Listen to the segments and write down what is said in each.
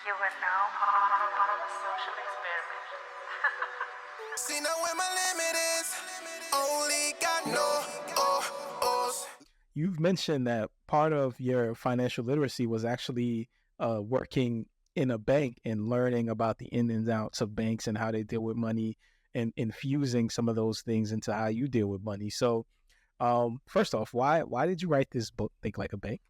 You are now part of a social experiment. See now where my limit is. Only got no ohs. You've mentioned that part of your financial literacy was actually working in a bank and learning about the in and outs of banks and how they deal with money and infusing some of those things into how you deal with money. So, first off, why did you write this book, Think Like a Bank?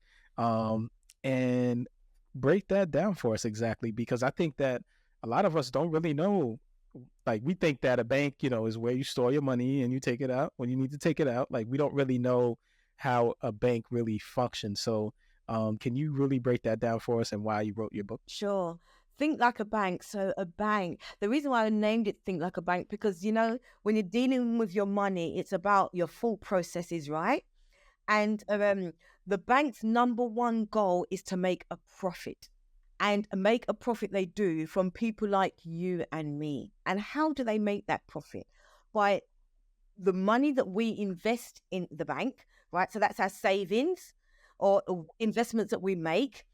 And break that down for us exactly, because I think that a lot of us don't really know. Like, we think that a bank, is where you store your money and you take it out when you need to take it out. Like, we don't really know how a bank really functions. So can you really break that down for us and why you wrote your book? Sure. Think like a bank. So a bank, the reason why I named it Think Like a Bank, because, when you're dealing with your money, it's about your thought processes, right? And the bank's number one goal is to make a profit. And make a profit they do from people like you and me. And how do they make that profit? By the money that we invest in the bank, right? So that's our savings or investments that we make.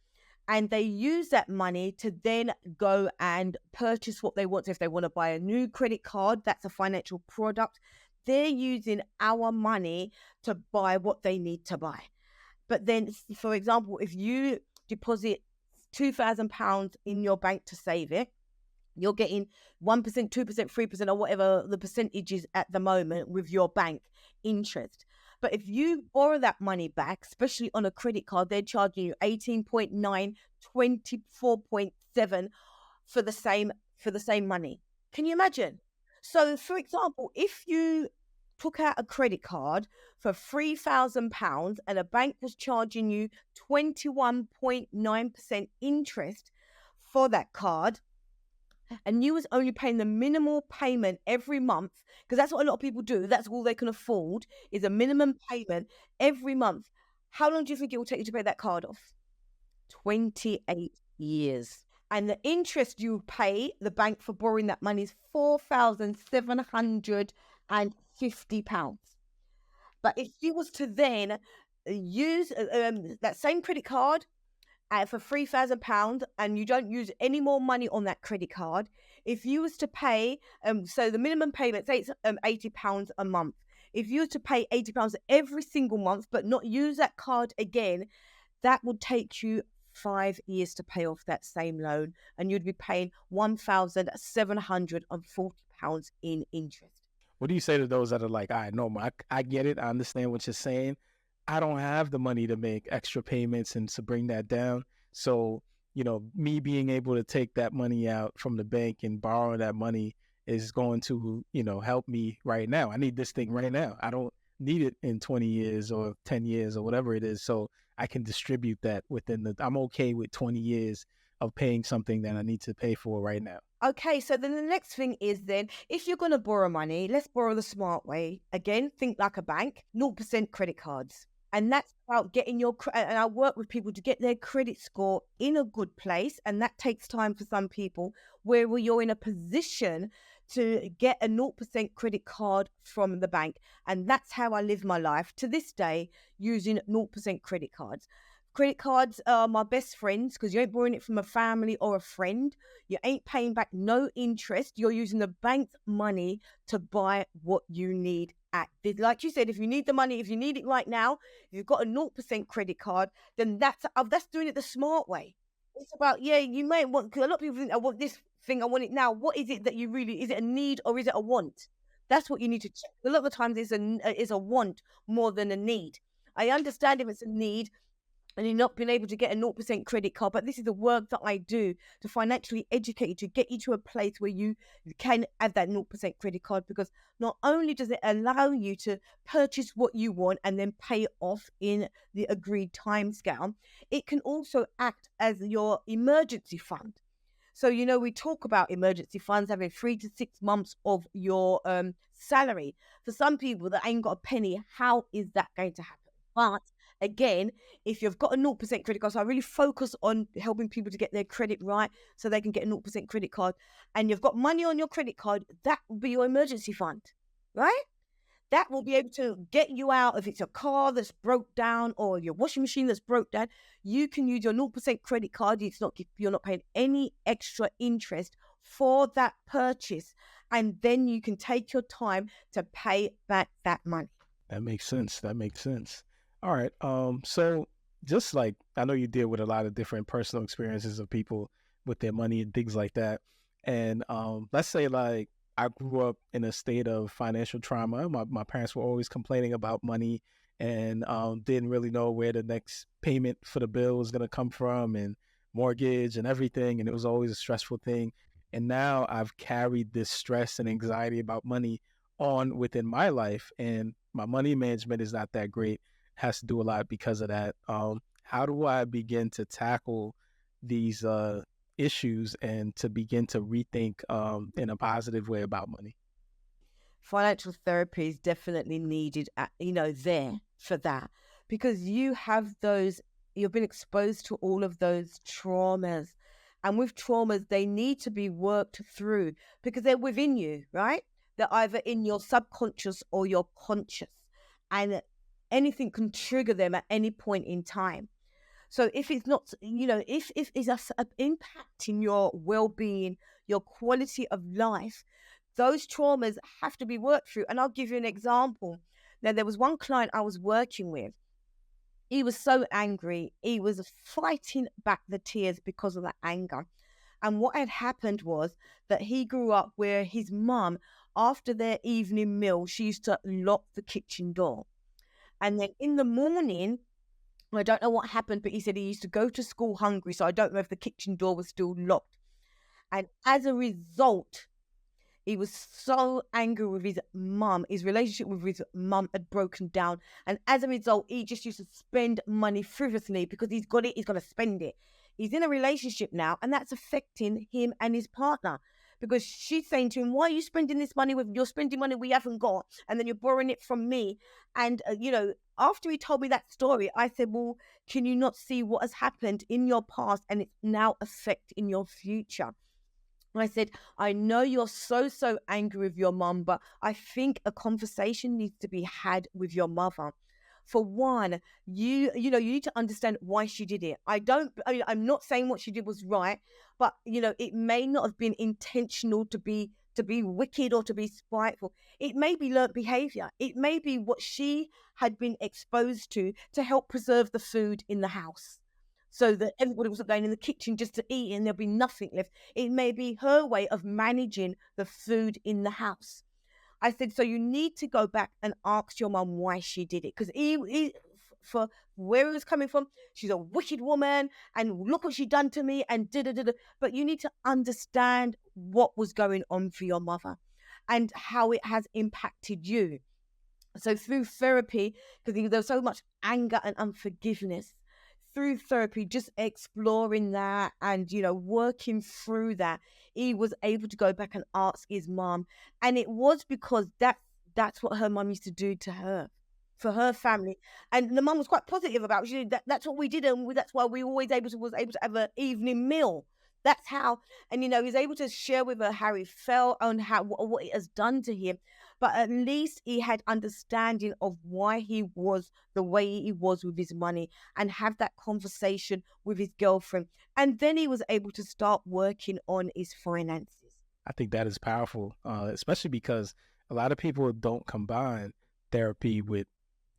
And they use that money to then go and purchase what they want. So if they want to buy a new credit card, that's a financial product. They're using our money to buy what they need to buy. But then, for example, if you deposit £2,000 in your bank to save it, you're getting 1%, 2%, 3%, or whatever the percentage is at the moment with your bank interest. But if you borrow that money back, especially on a credit card, they're charging you 18.9, 24.7 for the same money. Can you imagine? So, for example, if you took out a credit card for £3,000 and a bank was charging you 21.9% interest for that card, and you was only paying the minimal payment every month, because that's what a lot of people do, that's all they can afford is a minimum payment every month. How long do you think it will take you to pay that card off? 28 years. And the interest you pay the bank for borrowing that money is £4,750. But if you was to then use that same credit card for £3,000 and you don't use any more money on that credit card, if you was to pay, so the minimum payment, say it's £80 a month. If you were to pay £80 every single month but not use that card again, that would take you 5 years to pay off that same loan, and you'd be paying £1,740 in interest. What do you say to those that are like, all right, Norma, I get it. I understand what you're saying. I don't have the money to make extra payments and to bring that down. So, me being able to take that money out from the bank and borrow that money is going to, help me right now. I need this thing right now. I don't need it in 20 years or 10 years or whatever it is. So I can distribute that I'm okay with 20 years of paying something that I need to pay for right now. Okay, so then the next thing is then, if you're going to borrow money, let's borrow the smart way. Again, think like a bank, 0% credit cards. And that's about getting and I work with people to get their credit score in a good place. And that takes time for some people, where you're in a position to get a 0% credit card from the bank. And that's how I live my life to this day, using 0% credit cards. Credit cards are my best friends, because you ain't borrowing it from a family or a friend. You ain't paying back no interest. You're using the bank's money to buy what you need. Like you said, if you need the money, if you need it right now, if you've got a 0% credit card, then that's doing it the smart way. It's about, you may want, because a lot of people think, I want this thing, I want it now. What is it that you really, is it a need or is it a want? That's what you need to check. A lot of the times it's a want more than a need. I understand if it's a need and you're not being able to get a 0% credit card, but this is the work that I do to financially educate you, to get you to a place where you can have that 0% credit card, because not only does it allow you to purchase what you want and then pay off in the agreed time scale, it can also act as your emergency fund. So, we talk about emergency funds having 3 to 6 months of your salary. For some people that ain't got a penny, how is that going to happen? But again, if you've got a 0% credit card, so I really focus on helping people to get their credit right so they can get a 0% credit card, and you've got money on your credit card, that will be your emergency fund, right? that will be able to get you out. If it's a car that's broke down or your washing machine that's broke down, you can use your 0% credit card. You're not paying any extra interest for that purchase. And then you can take your time to pay back that money. That makes sense. That makes sense. All right. So just like I know you deal with a lot of different personal experiences of people with their money and things like that. And let's say like I grew up in a state of financial trauma. My parents were always complaining about money and didn't really know where the next payment for the bill was gonna come from and mortgage and everything. And it was always a stressful thing. And now I've carried this stress and anxiety about money on within my life, and my money management is not that great. Has to do a lot because of that. How do I begin to tackle these issues and to begin to rethink in a positive way about money? Financial therapy is definitely needed, there for that, because you've been exposed to all of those traumas. And with traumas, they need to be worked through because they're within you, right? They're either in your subconscious or your conscious. And anything can trigger them at any point in time. So if it's not, if it's impacting your well-being, your quality of life, those traumas have to be worked through. And I'll give you an example. Now, there was one client I was working with. He was so angry. He was fighting back the tears because of that anger. And what had happened was that he grew up where his mum, after their evening meal, she used to lock the kitchen door. And then in the morning, I don't know what happened, but he said he used to go to school hungry. So I don't know if the kitchen door was still locked. And as a result, he was so angry with his mum. His relationship with his mum had broken down. And as a result, he just used to spend money frivolously because he's got it, he's going to spend it. He's in a relationship now, and that's affecting him and his partner because she's saying to him, why are you spending this money you're spending money we haven't got, and then you're borrowing it from me. And, after he told me that story, I said, well, can you not see what has happened in your past and it's now affecting your future? I said, I know you're so angry with your mum, but I think a conversation needs to be had with your mother. For one, you need to understand why she did it. I'm not saying what she did was right, but it may not have been intentional to be wicked or to be spiteful. It may be learnt behavior. It may be what she had been exposed to help preserve the food in the house, so that everybody wasn't going in the kitchen just to eat and there'll be nothing left. It may be her way of managing the food in the house. I said, so you need to go back and ask your mum why she did it. Because for where it was coming from, she's a wicked woman and look what she done to me and da-da-da-da. But you need to understand what was going on for your mother and how it has impacted you. So through therapy, because there was so much anger and unforgiveness, through therapy, just exploring that and, working through that, he was able to go back and ask his mum. And it was because that's what her mum used to do to her, for her family. And the mum was quite positive about it. She said, that's what we did. And that's why we was able to have an evening meal. That's how, and he was able to share with her how he felt and what it has done to him. But at least he had understanding of why he was the way he was with his money and have that conversation with his girlfriend. And then he was able to start working on his finances. I think that is powerful, especially because a lot of people don't combine therapy with,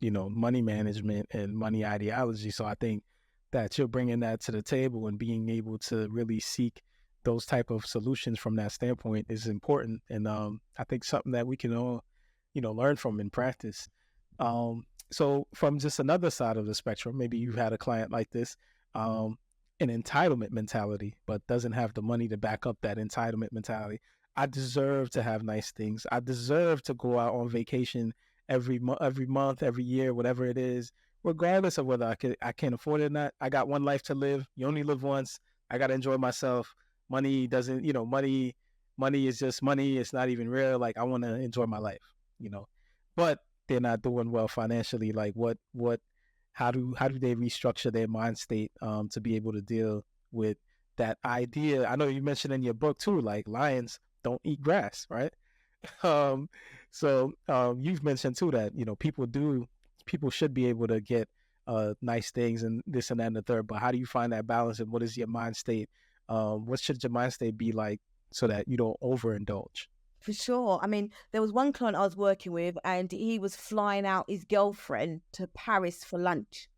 money management and money ideology. So I think that you're bringing that to the table and being able to really seek those type of solutions from that standpoint is important. And I think something that we can all, learn from in practice. So from just another side of the spectrum, maybe you've had a client like this, an entitlement mentality, but doesn't have the money to back up that entitlement mentality. I deserve to have nice things. I deserve to go out on vacation every month, every year, whatever it is, regardless of whether I can afford it or not. I got one life to live. You only live once. I got to enjoy myself. Money doesn't, money is just money. It's not even real. Like, I want to enjoy my life, but they're not doing well financially. Like how do they restructure their mind state to be able to deal with that idea? I know you mentioned in your book too, like lions don't eat grass, right? Um, you've mentioned too that people should be able to get nice things and this and that and the third. But how do you find that balance, and what is your mind state? What should your mind state be like so that you don't overindulge? For sure. I mean, there was one client I was working with, and he was flying out his girlfriend to Paris for lunch.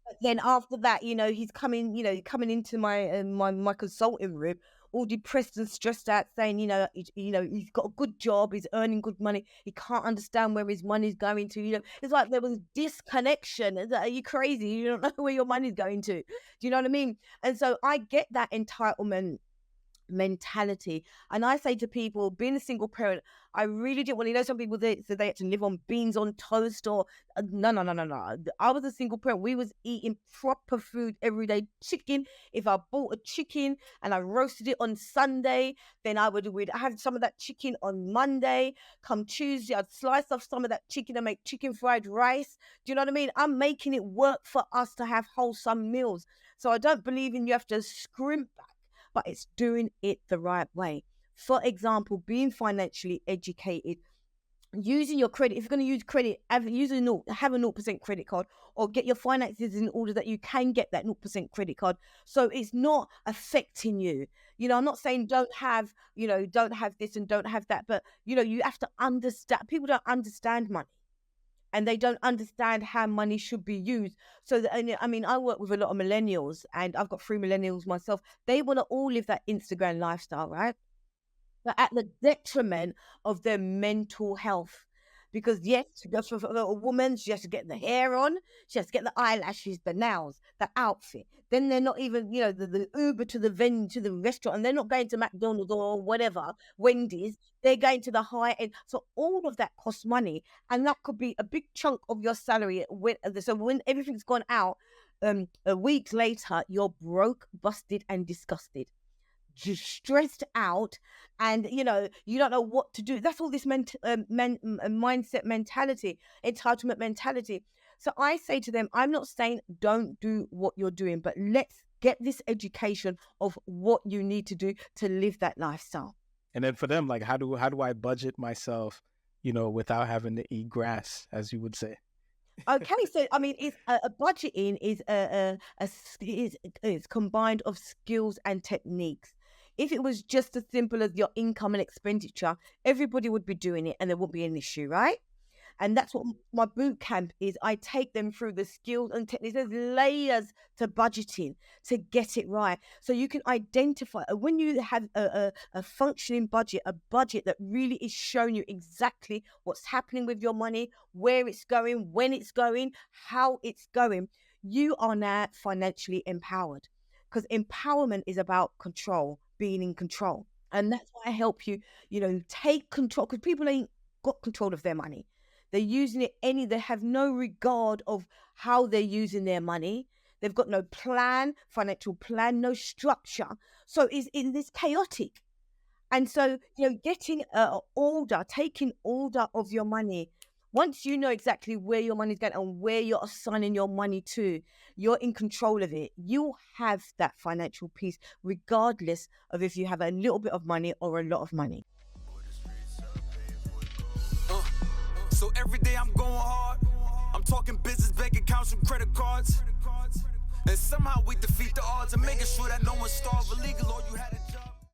But then after that, he's coming into my consulting room, all depressed and stressed out, saying, he's got a good job, he's earning good money, he can't understand where his money's going to. It's like there was disconnection. It's like, are you crazy? You don't know where your money's going to. Do you know what I mean? And so I get that entitlement mentality, and I say to people, being a single parent, I really didn't want, some people say they had to live on beans on toast, or no. I was a single parent. We was eating proper food every day. Chicken, if I bought a chicken and I roasted it on Sunday, then we'd have some of that chicken on Monday. Come Tuesday, I'd slice off some of that chicken and make chicken fried rice. Do you know what I mean? I'm making it work for us to have wholesome meals. So I don't believe in you have to scrimp back, but it's doing it the right way. For example, being financially educated, using your credit. If you're going to use credit, have a 0% credit card, or get your finances in order that you can get that 0% credit card. So it's not affecting you. I'm not saying don't have this and don't have that, but you have to understand. People don't understand money, and they don't understand how money should be used. So, I work with a lot of millennials, and I've got 3 millennials myself. They want to all live that Instagram lifestyle, right? But at the detriment of their mental health. Because yes, for a woman, she has to get the hair on, she has to get the eyelashes, the nails, the outfit. Then they're not even, the Uber to the venue, to the restaurant, and they're not going to McDonald's or whatever, Wendy's. They're going to the high end. So all of that costs money, and that could be a big chunk of your salary. So when everything's gone out, a week later, you're broke, busted, and disgusted. Just stressed out, and you don't know what to do. That's all this mindset mentality, entitlement mentality. So I say to them, I'm not saying don't do what you're doing, but let's get this education of what you need to do to live that lifestyle. And then for them, like, how do I budget myself, without having to eat grass, as you would say? Okay, so I mean, it's a budgeting is combined of skills and techniques. If it was just as simple as your income and expenditure, everybody would be doing it and there wouldn't be an issue, right? And that's what my boot camp is. I take them through the skills and techniques. There's layers to budgeting to get it right. So you can identify, when you have a functioning budget, a budget that really is showing you exactly what's happening with your money, where it's going, when it's going, how it's going, you are now financially empowered. Because empowerment is about control, being in control. And that's why I help you, take control, because people ain't got control of their money. They're using it they have no regard of how they're using their money. They've got no plan, financial plan, no structure. So it's chaotic. And so, getting taking order of your money. Once you know exactly where your money's going and where you're assigning your money to, you're in control of it. You'll have that financial peace, regardless of if you have a little bit of money or a lot of money. So every day I'm going hard. I'm talking business, bank accounts, and credit cards. And somehow we defeat the odds and making sure that no one's starved illegal or you had a job.